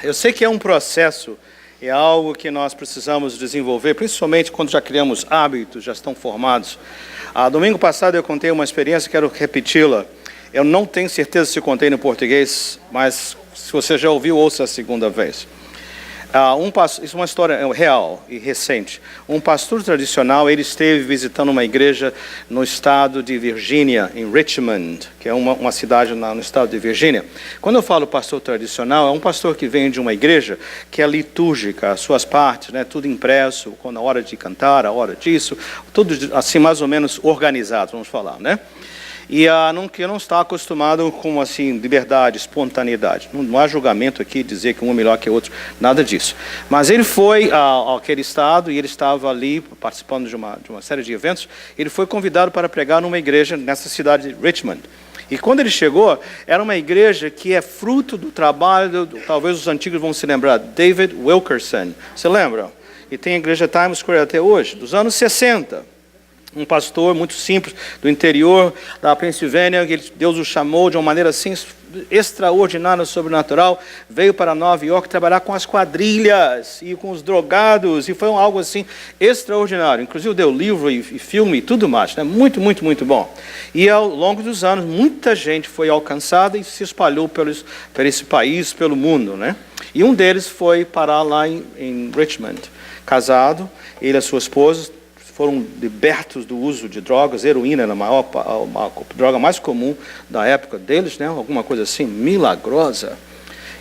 Eu sei que é um processo, é algo que nós precisamos desenvolver, principalmente quando já criamos hábitos, já estão formados. Domingo passado eu contei uma experiência, quero repeti-la. Eu não tenho certeza se contei no português, mas se você já ouviu, ouça a segunda vez. Isso é uma história real e recente. Um pastor tradicional, ele esteve visitando uma igreja no estado de Virgínia, em Richmond, que é uma cidade no estado de Virgínia. Quando eu falo pastor tradicional, é um pastor que vem de uma igreja que é litúrgica, as suas partes, né, tudo impresso, quando a hora de cantar, a hora disso, tudo assim mais ou menos organizado, vamos falar, né? E que não está acostumado com assim liberdade, espontaneidade. Não há julgamento aqui, dizer que um é melhor que o outro, nada disso. Mas ele foi àquele estado e ele estava ali participando de uma série de eventos. Ele foi convidado para pregar numa igreja nessa cidade de Richmond. E quando ele chegou, era uma igreja que é fruto do trabalho, talvez os antigos vão se lembrar, David Wilkerson. Você lembra? E tem a igreja Times Square até hoje, dos anos 60. Um pastor muito simples, do interior da Pensilvânia, Deus o chamou de uma maneira assim extraordinária, sobrenatural, veio para Nova York trabalhar com as quadrilhas e com os drogados, e foi algo assim extraordinário. Inclusive deu livro e filme e tudo mais, né? Muito, muito, muito bom. E ao longo dos anos, muita gente foi alcançada e se espalhou por esse país, pelo mundo, né? E um deles foi parar lá em Richmond, casado, ele e a sua esposa, foram libertos do uso de drogas. Heroína era a droga mais comum da época deles, né? Alguma coisa assim, milagrosa.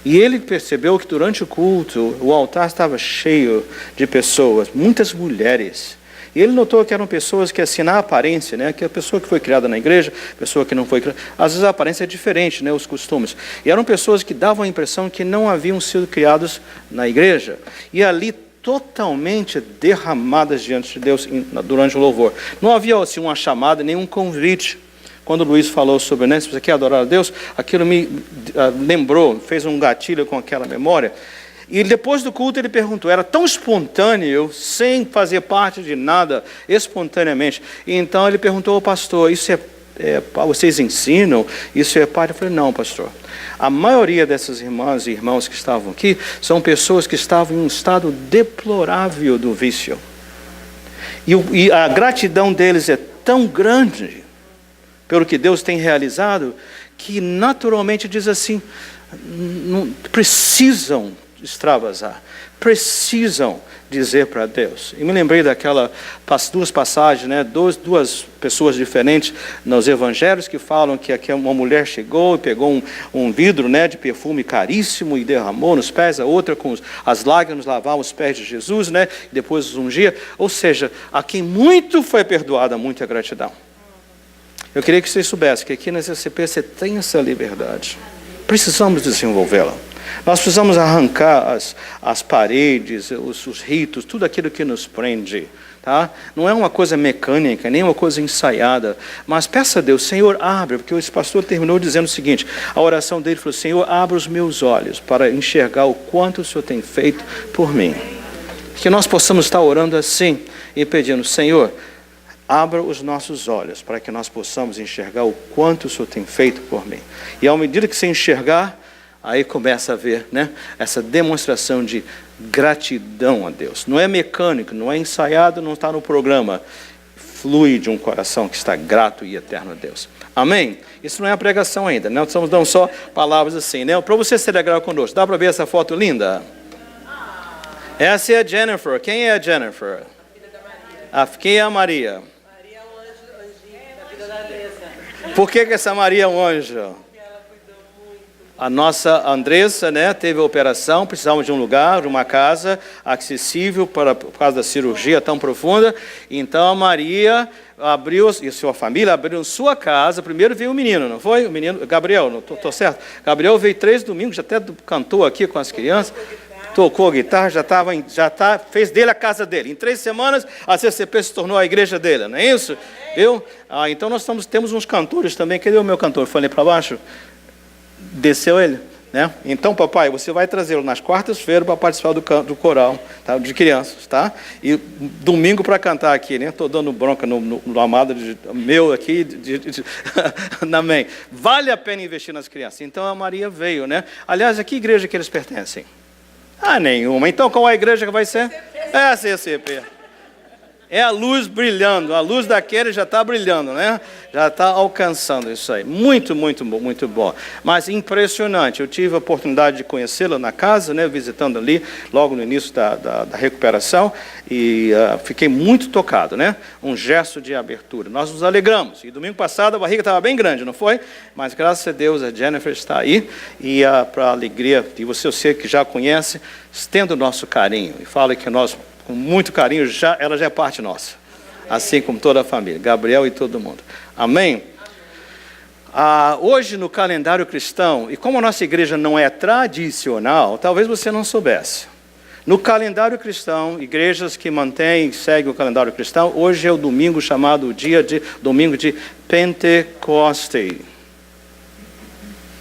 E ele percebeu que durante o culto, o altar estava cheio de pessoas, muitas mulheres. E ele notou que eram pessoas que, assim, na aparência, né? Que a pessoa que foi criada na igreja, pessoa que não foi criada, às vezes a aparência é diferente, né? Os costumes. E eram pessoas que davam a impressão que não haviam sido criados na igreja. E ali, totalmente derramadas diante de Deus durante o louvor. Não havia assim uma chamada, nenhum convite. Quando o Luiz falou sobre, né, se você quer adorar a Deus, aquilo me lembrou, fez um gatilho com aquela memória. E depois do culto ele perguntou, era tão espontâneo, sem fazer parte de nada, espontaneamente. E então ele perguntou ao pastor, isso vocês ensinam? Isso é parte? Eu falei, não, pastor. A maioria dessas irmãs e irmãos que estavam aqui são pessoas que estavam em um estado deplorável do vício. E a gratidão deles é tão grande pelo que Deus tem realizado, que naturalmente diz assim, não, precisam extravasar, precisam dizer para Deus. E me lembrei daquelas duas passagens, né? Duas pessoas diferentes nos evangelhos que falam que uma mulher chegou e pegou um vidro, né, de perfume caríssimo e derramou nos pés, a outra com as lágrimas lavava os pés de Jesus, né, e depois os ungia. Ou seja, a quem muito foi perdoada, muita gratidão. Eu queria que vocês soubessem que aqui na SCP você tem essa liberdade. Precisamos desenvolvê-la. Nós precisamos arrancar as paredes, os ritos, tudo aquilo que nos prende. Tá? Não é uma coisa mecânica, nem uma coisa ensaiada, mas peça a Deus, Senhor, abre, porque esse pastor terminou dizendo o seguinte, a oração dele falou, Senhor, abre os meus olhos para enxergar o quanto o Senhor tem feito por mim. Que nós possamos estar orando assim e pedindo, Senhor, abra os nossos olhos para que nós possamos enxergar o quanto o Senhor tem feito por mim. E à medida que você enxergar, aí começa a ver, né, essa demonstração de gratidão a Deus. Não é mecânico, não é ensaiado, não está no programa. Flui de um coração que está grato e eterno a Deus. Amém? Isso não é a pregação ainda, né? Nós estamos dando só palavras assim, né? Para você celebrar conosco. Dá para ver essa foto linda? Essa é a Jennifer. Quem é a Jennifer? Quem é a Maria? Maria é um anjinho da vida da Andressa. Por que essa Maria é um anjo? A nossa Andressa, né, teve a operação, precisava de um lugar, de uma casa acessível por causa da cirurgia tão profunda. Então a Maria abriu, e sua família abriu sua casa. Primeiro veio o menino, não foi? O menino, Gabriel, não estou certo? Gabriel veio 3 domingos, já até cantou aqui com as crianças. Tocou guitarra, fez dele a casa dele. Em 3 semanas, a CCP se tornou a igreja dele, não é isso? Viu? Então nós temos uns cantores também. Cadê o meu cantor? Falei para baixo? Desceu ele? né? Então, papai, você vai trazê-lo nas quartas-feiras para participar do coral, tá? De crianças, tá? E domingo para cantar aqui, né? Estou dando bronca no amado meu aqui, amém. Vale a pena investir nas crianças. Então, a Maria veio, né? Aliás, a que igreja que eles pertencem? Ah, nenhuma. Então, qual é a igreja que vai ser? É a CCP. É a luz brilhando, a luz daquele já está brilhando, né? Já está alcançando isso aí. Muito, muito bom, muito bom. Mas impressionante, eu tive a oportunidade de conhecê-la na casa, né? Visitando ali, logo no início da recuperação, e fiquei muito tocado, né? Um gesto de abertura. Nós nos alegramos, e domingo passado a barriga estava bem grande, não foi? Mas graças a Deus a Jennifer está aí, e para a alegria de você, eu sei que já conhece, estenda o nosso carinho, e fala que nós, com muito carinho, ela já é parte nossa, assim como toda a família, Gabriel e todo mundo. Amém? Hoje no calendário cristão, e como a nossa igreja não é tradicional, talvez você não soubesse. No calendário cristão, igrejas que mantêm e seguem o calendário cristão, hoje é o domingo chamado domingo de Pentecoste.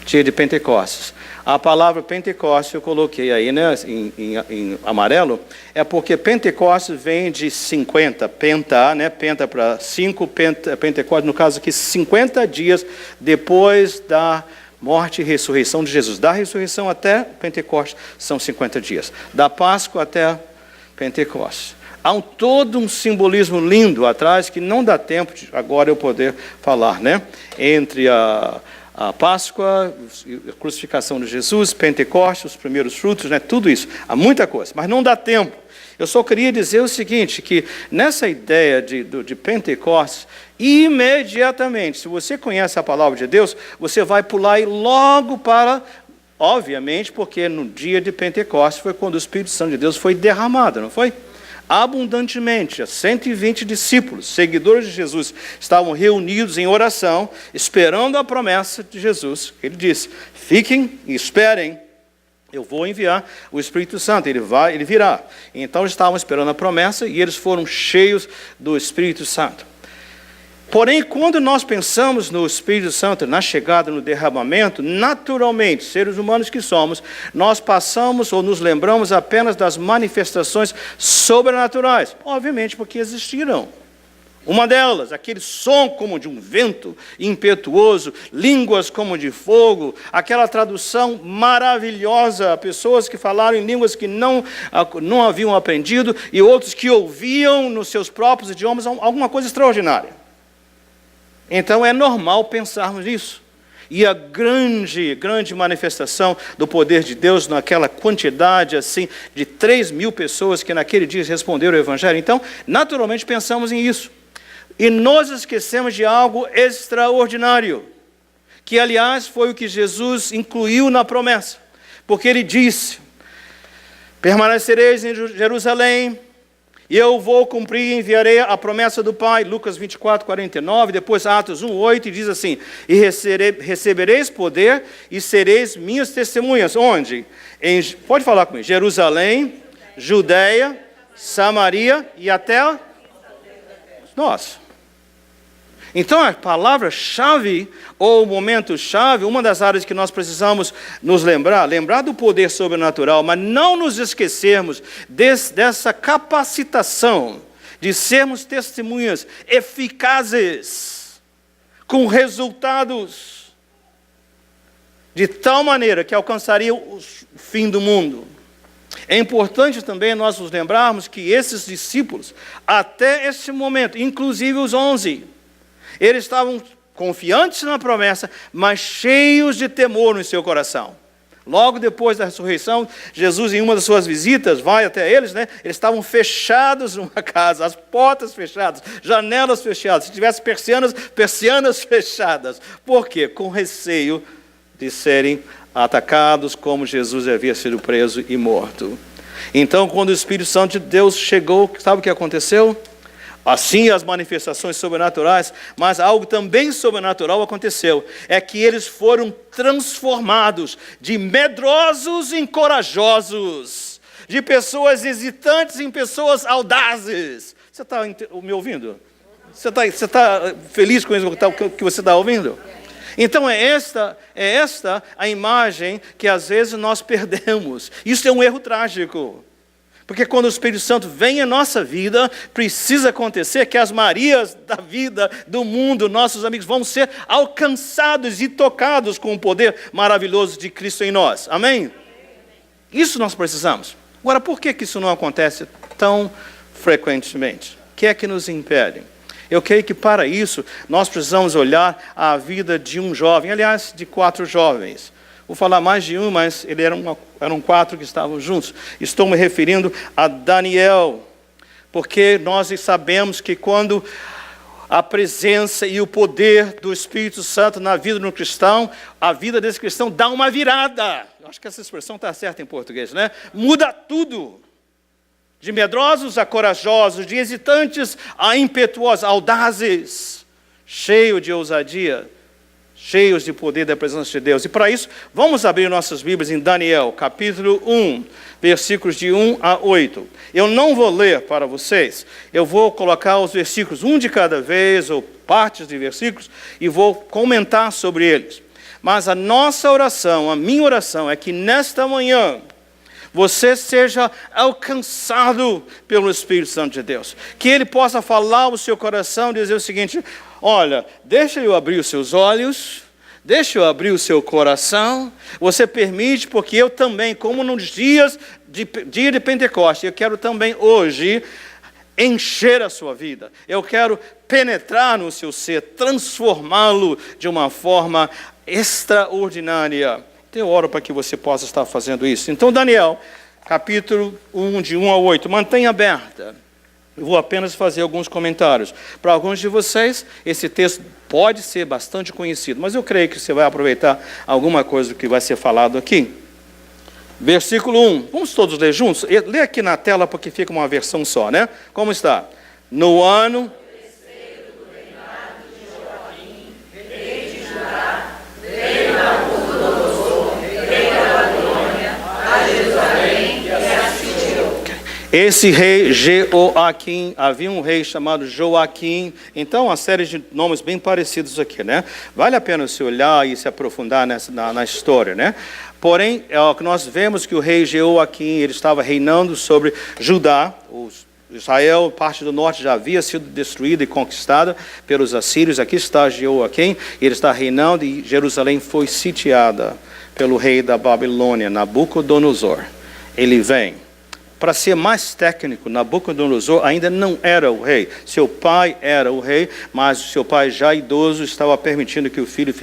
Dia de Pentecostes. A palavra Pentecostes eu coloquei aí, né, em amarelo, é porque Pentecostes vem de 50, penta, né, penta para 5, Pentecostes, no caso aqui, 50 dias depois da morte e ressurreição de Jesus. Da ressurreição até Pentecostes são 50 dias. Da Páscoa até Pentecostes. Há todo um simbolismo lindo atrás que não dá tempo de agora eu poder falar, né, entre a Páscoa, a crucificação de Jesus, Pentecostes, os primeiros frutos, né? Tudo isso. Há muita coisa, mas não dá tempo. Eu só queria dizer o seguinte, que nessa ideia de Pentecostes, imediatamente, se você conhece a palavra de Deus, você vai pular e logo para, obviamente, porque no dia de Pentecostes foi quando o Espírito Santo de Deus foi derramado, não foi? Abundantemente, 120 discípulos, seguidores de Jesus, estavam reunidos em oração, esperando a promessa de Jesus. Ele disse, fiquem e esperem, eu vou enviar o Espírito Santo, ele virá. Então eles estavam esperando a promessa e eles foram cheios do Espírito Santo. Porém, quando nós pensamos no Espírito Santo, na chegada, no derramamento, naturalmente, seres humanos que somos, nós passamos ou nos lembramos apenas das manifestações sobrenaturais. Obviamente, porque existiram. Uma delas, aquele som como de um vento impetuoso, línguas como de fogo, aquela tradução maravilhosa, pessoas que falaram em línguas que não haviam aprendido e outros que ouviam nos seus próprios idiomas alguma coisa extraordinária. Então é normal pensarmos nisso. E a grande manifestação do poder de Deus naquela quantidade assim de 3.000 pessoas que naquele dia responderam ao Evangelho. Então, naturalmente pensamos em isso. E nós esquecemos de algo extraordinário, que aliás foi o que Jesus incluiu na promessa. Porque ele disse, permanecereis em Jerusalém, e eu vou cumprir e enviarei a promessa do Pai, Lucas 24, 49, depois Atos 1, 8, e diz assim, e recebereis poder e sereis minhas testemunhas. Onde? Pode falar comigo. Jerusalém, Judeia, Samaria e até nós. Então, a palavra-chave, ou o momento-chave, uma das áreas que nós precisamos nos lembrar do poder sobrenatural, mas não nos esquecermos dessa capacitação de sermos testemunhas eficazes, com resultados, de tal maneira que alcançaria o fim do mundo. É importante também nós nos lembrarmos que esses discípulos, até esse momento, inclusive os 11, eles estavam confiantes na promessa, mas cheios de temor no seu coração. Logo depois da ressurreição, Jesus, em uma das suas visitas, vai até eles, né? Eles estavam fechados numa casa, as portas fechadas, janelas fechadas. Se tivesse persianas fechadas. Por quê? Com receio de serem atacados, como Jesus havia sido preso e morto. Então, quando o Espírito Santo de Deus chegou, sabe o que aconteceu? Assim as manifestações sobrenaturais, mas algo também sobrenatural aconteceu. É que eles foram transformados de medrosos em corajosos, de pessoas hesitantes em pessoas audazes. Você está me ouvindo? Você está feliz com isso que você está ouvindo? Então é esta a imagem que às vezes nós perdemos. Isso é um erro trágico. Porque quando o Espírito Santo vem em nossa vida, precisa acontecer que as Marias da vida, do mundo, nossos amigos, vão ser alcançados e tocados com o poder maravilhoso de Cristo em nós. Amém? Isso nós precisamos. Agora, por que isso não acontece tão frequentemente? O que é que nos impede? Eu creio que para isso nós precisamos olhar a vida de um jovem, aliás, de 4 jovens. Vou falar mais de um, mas eram 4 que estavam juntos. Estou me referindo a Daniel, porque nós sabemos que quando a presença e o poder do Espírito Santo na vida do cristão, a vida desse cristão dá uma virada. Acho que essa expressão está certa em português, né? Muda tudo. De medrosos a corajosos, de hesitantes a impetuosos, audazes, cheios de ousadia, cheios de poder da presença de Deus. E para isso, vamos abrir nossas Bíblias em Daniel, capítulo 1, versículos de 1 a 8. Eu não vou ler para vocês, eu vou colocar os versículos, um de cada vez, ou partes de versículos, e vou comentar sobre eles. Mas a nossa oração, a minha oração, é que nesta manhã, você seja alcançado pelo Espírito Santo de Deus. Que Ele possa falar ao seu coração e dizer o seguinte: olha, deixa eu abrir os seus olhos, deixa eu abrir o seu coração. Você permite, porque eu também, como nos dia de Pentecostes, eu quero também hoje encher a sua vida. Eu quero penetrar no seu ser, transformá-lo de uma forma extraordinária. Então, eu oro para que você possa estar fazendo isso. Então, Daniel, capítulo 1, de 1 a 8, mantenha aberta. Eu vou apenas fazer alguns comentários. Para alguns de vocês, esse texto pode ser bastante conhecido, mas eu creio que você vai aproveitar alguma coisa do que vai ser falado aqui. Versículo 1, vamos todos ler juntos? Lê aqui na tela, porque fica uma versão só, né? Como está? No ano... Esse rei Joaquim, havia um rei chamado Joaquim, então uma série de nomes bem parecidos aqui, né? Vale a pena se olhar e se aprofundar na história, né? Porém, nós vemos que o rei Joaquim, ele estava reinando sobre Judá. Israel, parte do norte, já havia sido destruída e conquistada pelos assírios. Aqui está Joaquim, ele está reinando e Jerusalém foi sitiada pelo rei da Babilônia, Nabucodonosor. Ele vem. Para ser mais técnico, Nabucodonosor ainda não era o rei. Seu pai era o rei, mas o seu pai já idoso estava permitindo que o filho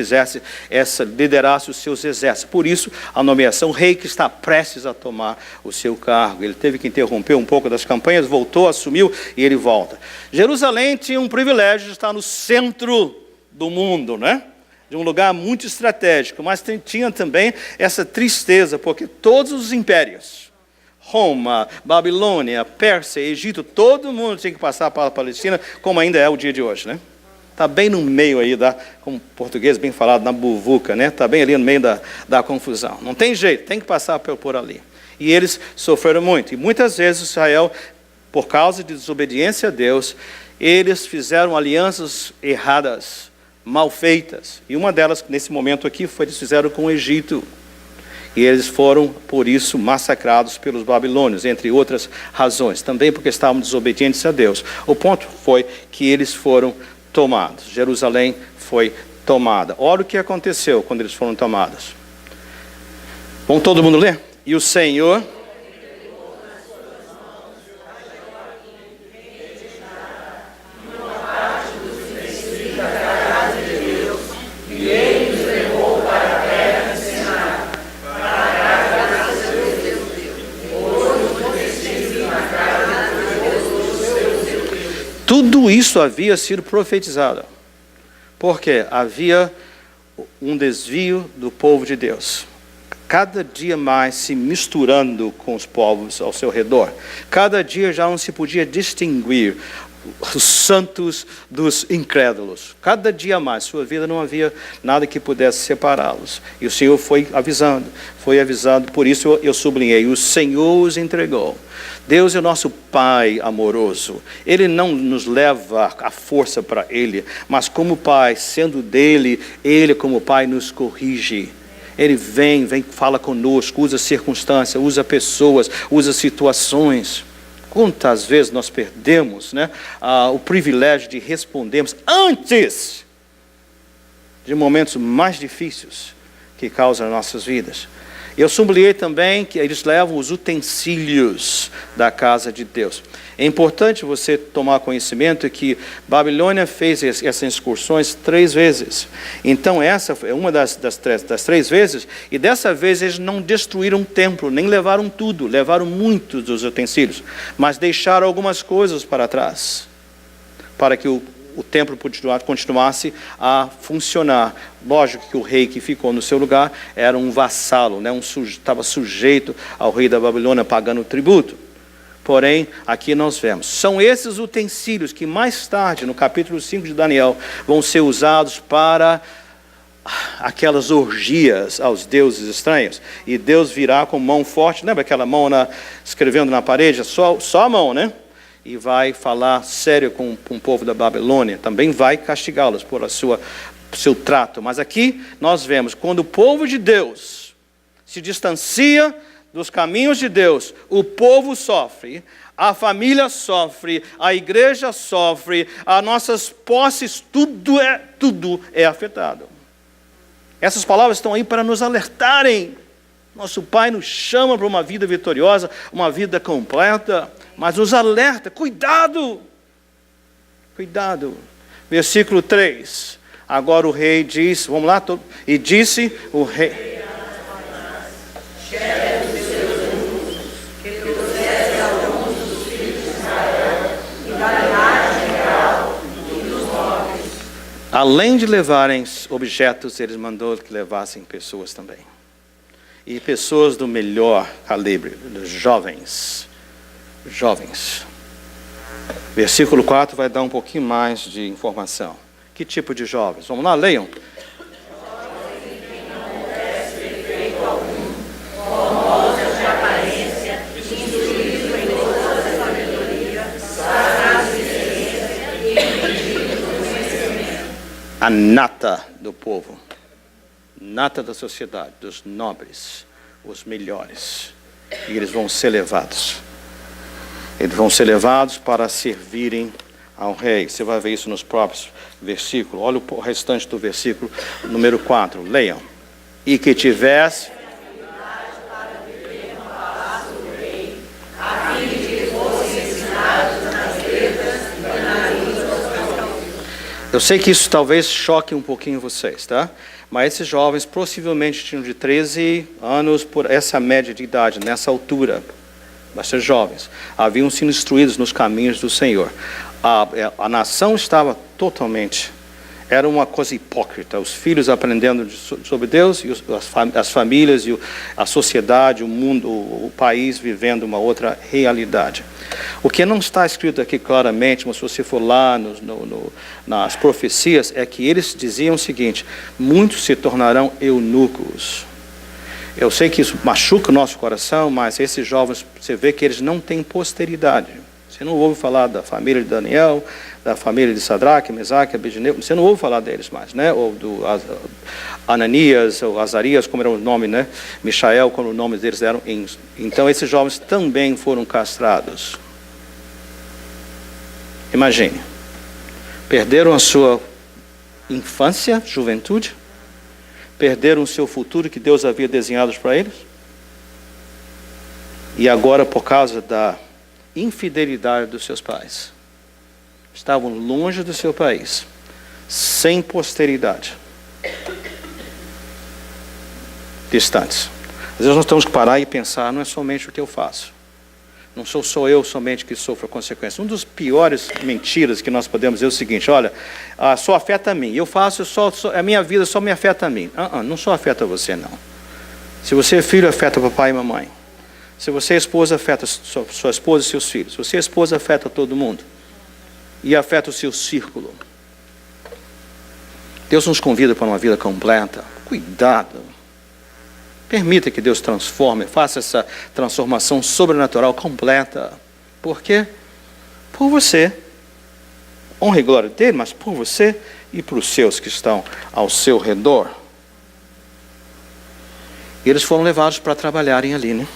liderasse os seus exércitos. Por isso, a nomeação, o rei que está prestes a tomar o seu cargo. Ele teve que interromper um pouco das campanhas, voltou, assumiu e ele volta. Jerusalém tinha um privilégio de estar no centro do mundo, né? De um lugar muito estratégico, mas tinha também essa tristeza, porque todos os impérios, Roma, Babilônia, Pérsia, Egito, todo mundo tinha que passar para a Palestina, como ainda é o dia de hoje, né? Está bem no meio aí, como português bem falado, na buvuca, né? Está bem ali no meio da confusão. Não tem jeito, tem que passar por ali. E eles sofreram muito. E muitas vezes Israel, por causa de desobediência a Deus, eles fizeram alianças erradas, mal feitas. E uma delas, nesse momento aqui, foi eles fizeram com o Egito. E eles foram, por isso, massacrados pelos babilônios, entre outras razões. Também porque estavam desobedientes a Deus. O ponto foi que eles foram tomados. Jerusalém foi tomada. Olha o que aconteceu quando eles foram tomados. Vamos todo mundo ler? E o Senhor... Tudo isso havia sido profetizado, porque havia um desvio do povo de Deus, cada dia mais se misturando com os povos ao seu redor. Cada dia já não se podia distinguir os santos dos incrédulos. Cada dia mais, sua vida não havia nada que pudesse separá-los. E o Senhor foi avisando, por isso eu sublinhei, o Senhor os entregou. Deus é o nosso Pai amoroso. Ele não nos leva a força para Ele, mas como Pai, sendo dele, Ele como Pai nos corrige. Ele vem, fala conosco, usa circunstâncias, usa pessoas, usa situações. Quantas vezes nós perdemos, né, o privilégio de respondermos antes de momentos mais difíceis que causam nossas vidas. Eu sublinhei também que eles levam os utensílios da casa de Deus. É importante você tomar conhecimento que Babilônia fez essas excursões 3 vezes. Então essa é uma das 3 vezes, e dessa vez eles não destruíram o templo, nem levaram tudo, levaram muitos dos utensílios, mas deixaram algumas coisas para trás, para que o templo continuasse a funcionar. Lógico que o rei que ficou no seu lugar era um vassalo, né? Estava sujeito ao rei da Babilônia, pagando tributo. Porém, aqui nós vemos, são esses utensílios que mais tarde, no capítulo 5 de Daniel, vão ser usados para aquelas orgias aos deuses estranhos. E Deus virá com mão forte, lembra aquela mão escrevendo na parede? Só a mão, né? E vai falar sério com o povo da Babilônia. Também vai castigá-los por seu trato. Mas aqui nós vemos, quando o povo de Deus se distancia dos caminhos de Deus, o povo sofre, a família sofre, a igreja sofre, as nossas posses, tudo é afetado. Essas palavras estão aí para nos alertarem. Nosso Pai nos chama para uma vida vitoriosa, uma vida completa, mas nos alerta, cuidado. Versículo 3, agora o rei diz, vamos lá, e disse o rei... Além de levarem objetos, eles mandou que levassem pessoas também. E pessoas do melhor calibre, jovens. Versículo 4 vai dar um pouquinho mais de informação. Que tipo de jovens? Vamos lá, leiam. A nata do povo, nata da sociedade, dos nobres, os melhores. E eles vão ser levados. Eles vão ser levados para servirem ao rei. Você vai ver isso nos próprios versículos. Olha o restante do versículo número 4. Leiam. E que tivesse... Eu sei que isso talvez choque um pouquinho vocês, tá? Mas esses jovens possivelmente tinham de 13 anos por essa média de idade, nessa altura. Bastante jovens. Haviam sido instruídos nos caminhos do Senhor. A nação estava totalmente... Era uma coisa hipócrita. Os filhos aprendendo sobre Deus, e as famílias, e a sociedade, o mundo, o país vivendo uma outra realidade. O que não está escrito aqui claramente, mas se você for lá nas profecias, é que eles diziam o seguinte: muitos se tornarão eunucos. Eu sei que isso machuca o nosso coração, mas esses jovens, você vê que eles não têm posteridade. Você não ouve falar da família de Daniel, da família de Sadraque, Mesaque, Abednego, você não ouve falar deles mais, né? Ou do Ananias, ou Azarias, como era o nome, né? Michael, como os nomes deles eram. Então esses jovens também foram castrados. Imagine, perderam a sua infância, juventude, perderam o seu futuro que Deus havia desenhado para eles, e agora, por causa da infidelidade dos seus pais, estavam longe do seu país, sem posteridade, distantes. Às vezes nós temos que parar e pensar, não é somente o que eu faço, não sou só eu somente que sofro a consequência. Um dos piores mentiras que nós podemos dizer é o seguinte: olha, só afeta a mim, eu faço, a minha vida só me afeta a mim. Não só afeta você, não. Se você é filho, afeta papai e mamãe. Se você é esposa, afeta sua esposa e seus filhos. Se você é esposa, afeta todo mundo. e afeta o seu círculo. Deus nos convida para uma vida completa. Cuidado. Permita que Deus transforme, faça essa transformação sobrenatural completa. Por quê? Por você. Honra e glória dele, mas por você e para os seus que estão ao seu redor. E eles foram levados para trabalharem ali, né?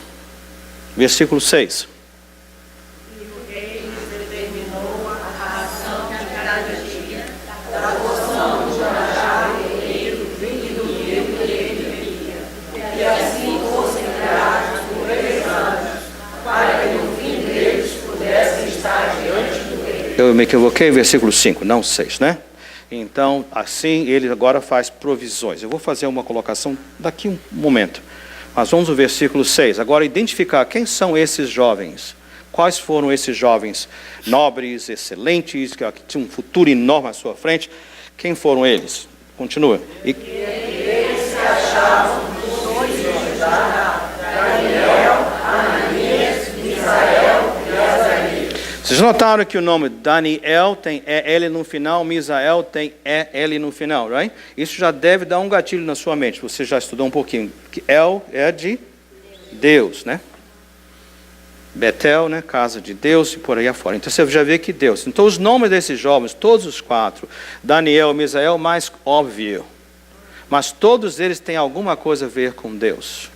Versículo 6. Eu me equivoquei, versículo 5, não 6, né? Então, assim, ele agora faz provisões. Eu vou fazer uma colocação daqui um momento. Mas vamos ao versículo 6. Agora, identificar quem são esses jovens. Quais foram esses jovens nobres, excelentes, que tinham um futuro enorme à sua frente. Quem foram eles? Continua. E eles se achavam dos dois de Judá, Daniel, Ananias, Misael e Azarias. Vocês notaram que o nome Daniel tem E-L no final, Misael tem E-L no final, right? Isso já deve dar um gatilho na sua mente. Você já estudou um pouquinho. El é de Deus, né? Betel, né? Casa de Deus e por aí afora. Então você já vê que Deus. Então os nomes desses jovens, todos os quatro, Daniel, Misael, mais óbvio. Mas todos eles têm alguma coisa a ver com Deus.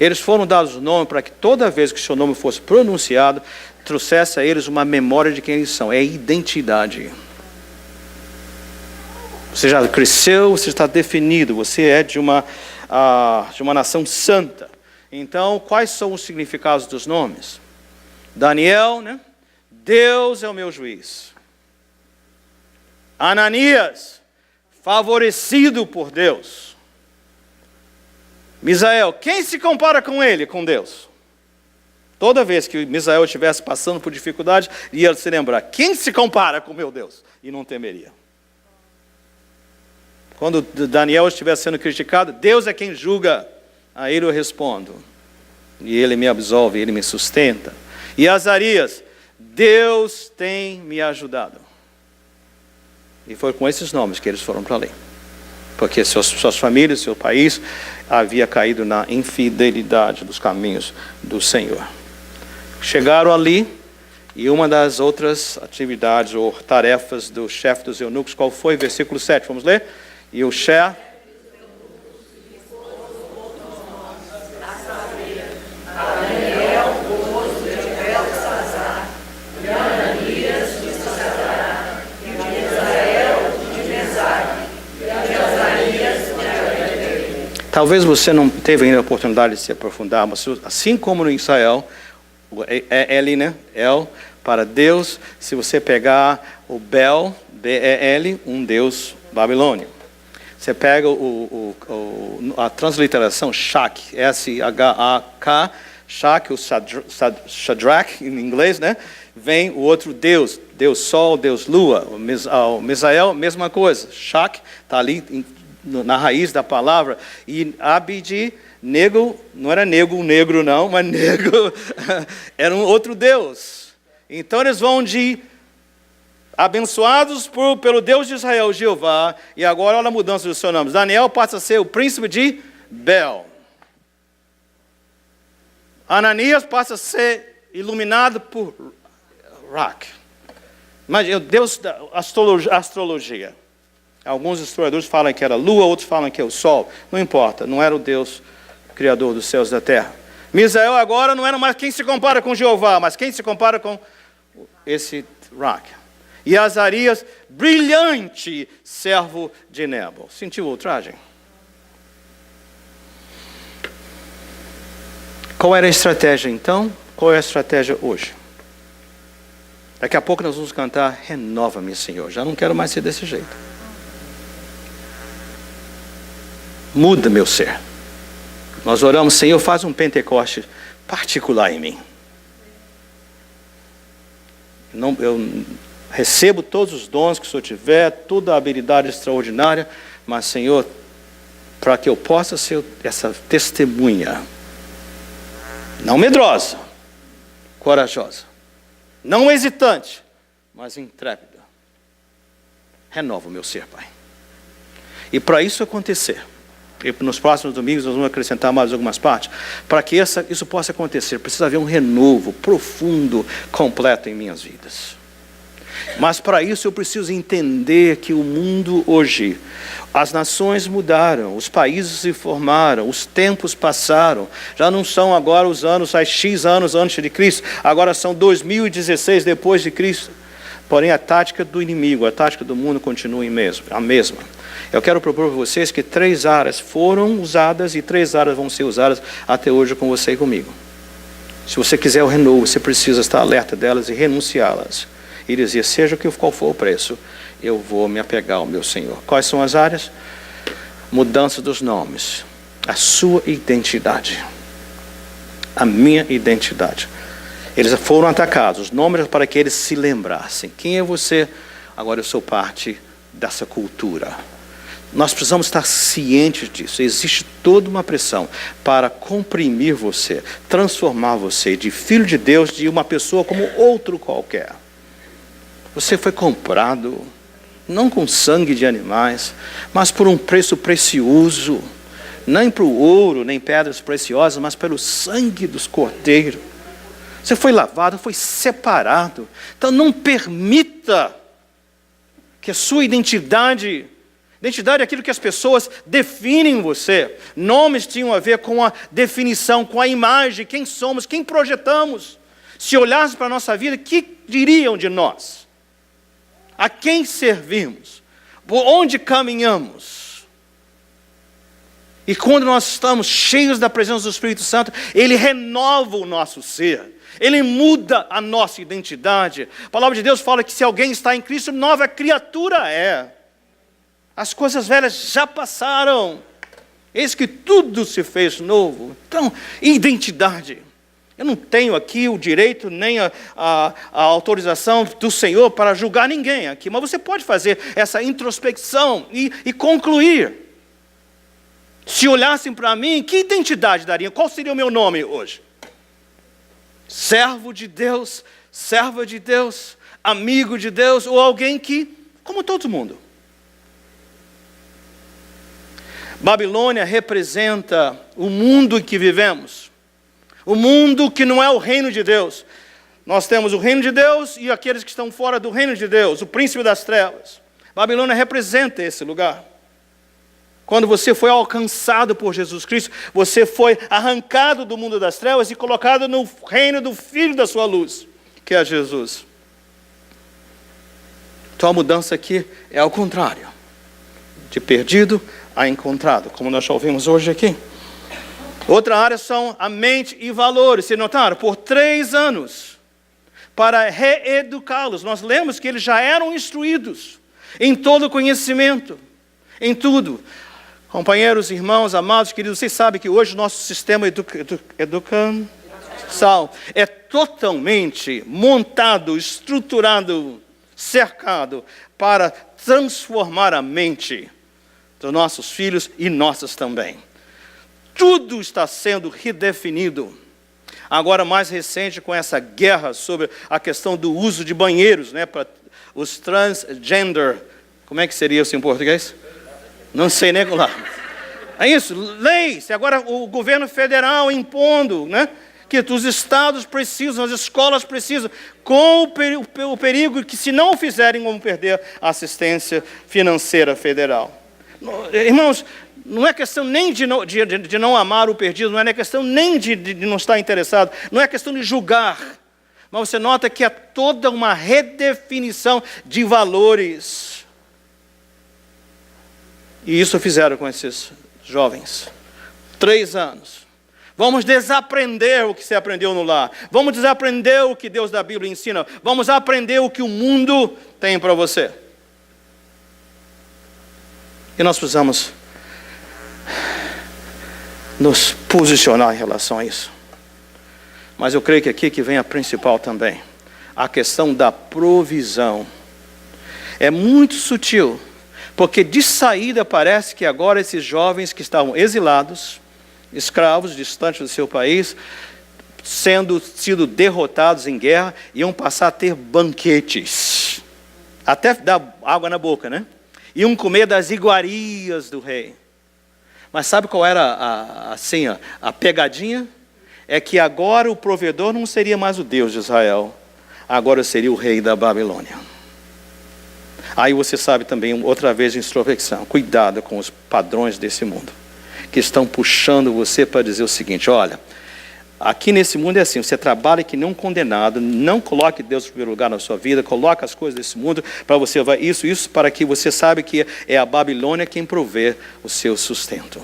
Eles foram dados o nome para que toda vez que o seu nome fosse pronunciado, trouxesse a eles uma memória de quem eles são. É identidade. Você já cresceu, você está definido. Você é de uma nação santa. Então, quais são os significados dos nomes? Daniel, né? Deus é o meu juiz. Ananias, favorecido por Deus. Misael, quem se compara com ele? Com Deus. Toda vez que Misael estivesse passando por dificuldade, ia se lembrar, quem se compara com meu Deus? E não temeria. Quando Daniel estivesse sendo criticado, Deus é quem julga. A ele eu respondo. E ele me absolve, ele me sustenta. E Azarias, Deus tem me ajudado. E foi com esses nomes que eles foram para ali. Porque suas famílias, seu país, havia caído na infidelidade dos caminhos do Senhor. Chegaram ali, e uma das outras atividades ou tarefas do chefe dos eunucos, qual foi? Versículo 7, vamos ler? E o chefe... Talvez você não teve ainda a oportunidade de se aprofundar, mas assim como no Israel, El, né? El, para Deus, se você pegar o Bel, B-E-L, um Deus babilônio. Você pega a transliteração Shak, S-H-A-K, Shak, o Shadrach em inglês, né? Vem o outro Deus, Deus Sol, Deus Lua. O Misael, mesma coisa. Shak está ali na raiz da palavra. E Abid, negro, não era negro não, mas negro era um outro Deus. Então eles vão de abençoados pelo Deus de Israel, Jeová, e agora olha a mudança do seu nome. Daniel passa a ser o príncipe de Bel. Ananias passa a ser iluminado por Rak. Mas Deus da astrologia. Alguns historiadores falam que era a lua, outros falam que é o sol. Não importa, não era o Deus criador dos céus e da terra. Misael agora não era mais quem se compara com Jeová, mas quem se compara com esse Rak. E Azarias, brilhante servo de Nebo. Sentiu ultragem? Qual era a estratégia então? Qual é a estratégia hoje? Daqui a pouco nós vamos cantar Renova-me, Senhor. Já não quero mais ser desse jeito. Muda meu ser. Nós oramos, Senhor, faz um Pentecoste particular em mim. Eu recebo todos os dons que o Senhor tiver, toda a habilidade extraordinária, mas, Senhor, para que eu possa ser essa testemunha, não medrosa, corajosa, não hesitante, mas intrépida, renova o meu ser, Pai. E para isso acontecer, e nos próximos domingos nós vamos acrescentar mais algumas partes, para que isso possa acontecer, precisa haver um renovo profundo, completo em minhas vidas. Mas para isso eu preciso entender que o mundo hoje, as nações mudaram, os países se formaram, os tempos passaram. Já não são agora os anos, X anos antes de Cristo, agora são 2016 depois de Cristo. Porém a tática do inimigo, a tática do mundo continua a mesma. Eu quero propor para vocês que 3 áreas foram usadas e 3 áreas vão ser usadas até hoje com você e comigo. Se você quiser o renovo, você precisa estar alerta delas e renunciá-las. E dizer, seja qual for o preço, eu vou me apegar ao meu Senhor. Quais são as áreas? Mudança dos nomes. A sua identidade. A minha identidade. Eles foram atacados, os nomes para que eles se lembrassem. Quem é você? Agora eu sou parte dessa cultura. Nós precisamos estar cientes disso. Existe toda uma pressão para comprimir você, transformar você de filho de Deus, de uma pessoa como outro qualquer. Você foi comprado, não com sangue de animais, mas por um preço precioso, nem por ouro, nem pedras preciosas, mas pelo sangue dos cordeiros. Você foi lavado, foi separado. Então não permita que a sua identidade é aquilo que as pessoas definem você. Nomes tinham a ver com a definição, com a imagem, quem somos, quem projetamos. Se olhassem para a nossa vida, o que diriam de nós? A quem servimos? Por onde caminhamos? E quando nós estamos cheios da presença do Espírito Santo, Ele renova o nosso ser. Ele muda a nossa identidade. A palavra de Deus fala que se alguém está em Cristo, nova criatura é. As coisas velhas já passaram. Eis que tudo se fez novo. Então, identidade. Eu não tenho aqui o direito nem a autorização do Senhor para julgar ninguém aqui. Mas você pode fazer essa introspecção e concluir. Se olhassem para mim, que identidade dariam? Qual seria o meu nome hoje? Servo de Deus, serva de Deus, amigo de Deus, ou alguém que, como todo mundo. Babilônia representa o mundo em que vivemos. O mundo que não é o reino de Deus. Nós temos o reino de Deus e aqueles que estão fora do reino de Deus, o príncipe das trevas. Babilônia representa esse lugar. Quando você foi alcançado por Jesus Cristo, você foi arrancado do mundo das trevas e colocado no reino do Filho da sua luz, que é Jesus. Então a mudança aqui é ao contrário. De perdido a encontrado, como nós já ouvimos hoje aqui. Outra área são a mente e valores. Vocês notaram? Por 3 anos, para reeducá-los. Nós lemos que eles já eram instruídos em todo conhecimento, em tudo. Companheiros, irmãos, amados, queridos, vocês sabem que hoje o nosso sistema educacional é totalmente montado, estruturado, cercado para transformar a mente dos nossos filhos e nossas também. Tudo está sendo redefinido. Agora, mais recente, com essa guerra sobre a questão do uso de banheiros, né, para os transgender. Como é que seria isso em português? Não sei nem lá. É isso, leis. Agora o governo federal impondo, né, que os estados precisam, as escolas precisam, com o perigo que se não fizerem, vão perder a assistência financeira federal. Irmãos, não é questão nem de não amar o perdido, não é questão nem de não estar interessado, não é questão de julgar. Mas você nota que há toda uma redefinição de valores. E isso fizeram com esses jovens. 3 anos. Vamos desaprender o que se aprendeu no lar. Vamos desaprender o que Deus da Bíblia ensina. Vamos aprender o que o mundo tem para você. E nós precisamos nos posicionar em relação a isso. Mas eu creio que aqui que vem a principal também. A questão da provisão. É muito sutil. Porque de saída parece que agora esses jovens que estavam exilados, escravos, distantes do seu país, sido derrotados em guerra, iam passar a ter banquetes. Até dá água na boca, né? Iam comer das iguarias do rei. Mas sabe qual era a pegadinha? É que agora o provedor não seria mais o Deus de Israel. Agora seria o rei da Babilônia. Aí você sabe também, outra vez, de introspecção. Cuidado com os padrões desse mundo, que estão puxando você para dizer o seguinte: olha, aqui nesse mundo é assim, você trabalha que nem um condenado, não coloque Deus em primeiro lugar na sua vida, coloque as coisas desse mundo, para você vai isso, para que você saiba que é a Babilônia quem provê o seu sustento.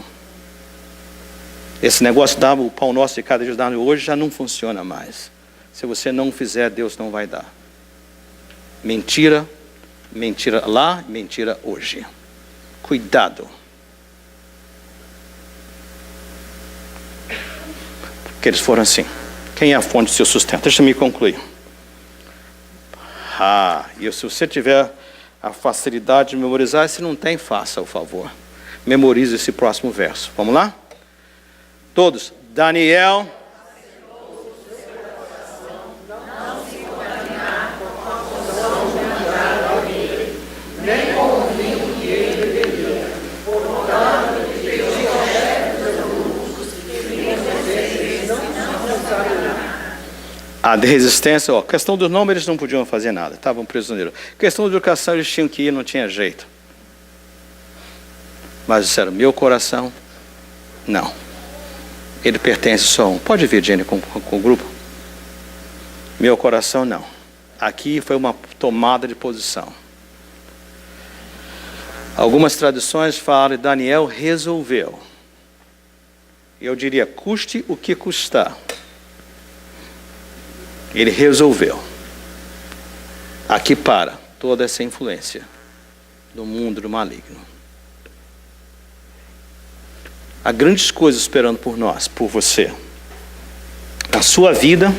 Esse negócio de dar o pão nosso de cada dia hoje já não funciona mais. Se você não fizer, Deus não vai dar. Mentira, mentira lá, mentira hoje. Cuidado. Porque eles foram assim. Quem é a fonte do seu sustento? Deixa eu concluir. E se você tiver a facilidade de memorizar, se não tem, faça o favor. Memorize esse próximo verso. Vamos lá? Todos. Daniel. A de resistência, questão do nome eles não podiam fazer nada, estavam prisioneiros. Questão de educação eles tinham que ir, não tinha jeito. Mas disseram, meu coração, não. Ele pertence só a um. Pode vir, Jenny, com o grupo? Meu coração, não. Aqui foi uma tomada de posição. Algumas traduções falam que Daniel resolveu. Eu diria, custe o que custar. Ele resolveu. Aqui para toda essa influência do mundo do maligno. Há grandes coisas esperando por nós, por você. Na sua vida,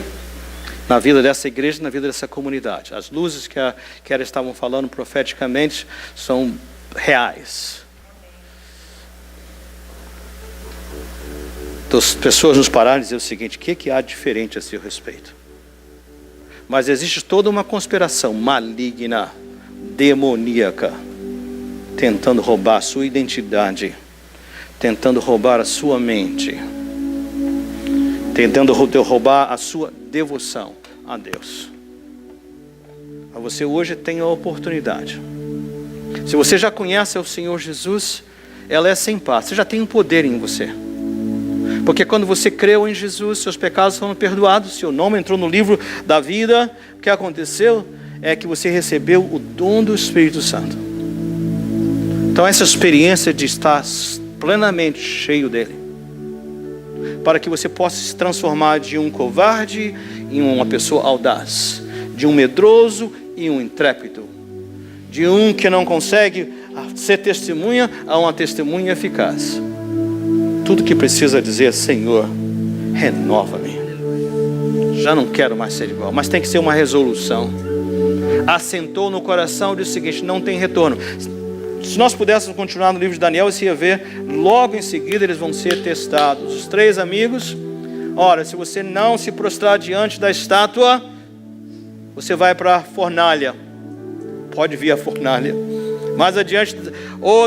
na vida dessa igreja, na vida dessa comunidade. As luzes que elas estavam falando profeticamente são reais. Então, as pessoas nos pararam e dizer o seguinte: o que há de diferente a seu respeito? Mas existe toda uma conspiração maligna, demoníaca, tentando roubar a sua identidade, tentando roubar a sua mente, tentando roubar a sua devoção a Deus. Mas você hoje tem a oportunidade. Se você já conhece o Senhor Jesus, ela é sem par. Você já tem um poder em você. Porque quando você creu em Jesus, seus pecados foram perdoados, seu nome entrou no livro da vida. O que aconteceu é que você recebeu o dom do Espírito Santo. Então essa experiência de estar plenamente cheio dele, para que você possa se transformar de um covarde em uma pessoa audaz, de um medroso em um intrépido, de um que não consegue ser testemunha a uma testemunha eficaz. Tudo que precisa dizer: Senhor, renova-me. Já não quero mais ser igual. Mas tem que ser uma resolução. Assentou no coração e disse o seguinte: não tem retorno. Se nós pudéssemos continuar no livro de Daniel, você ia ver, logo em seguida eles vão ser testados. Os 3 amigos, ora, se você não se prostrar diante da estátua, você vai para a fornalha. Pode vir a fornalha. Mais adiante,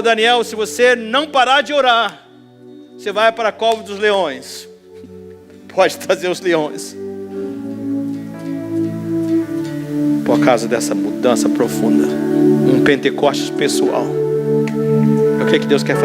Daniel, se você não parar de orar, você vai para a cova dos leões. Pode trazer os leões. Por causa dessa mudança profunda. Um Pentecostes pessoal. O que Deus quer fazer?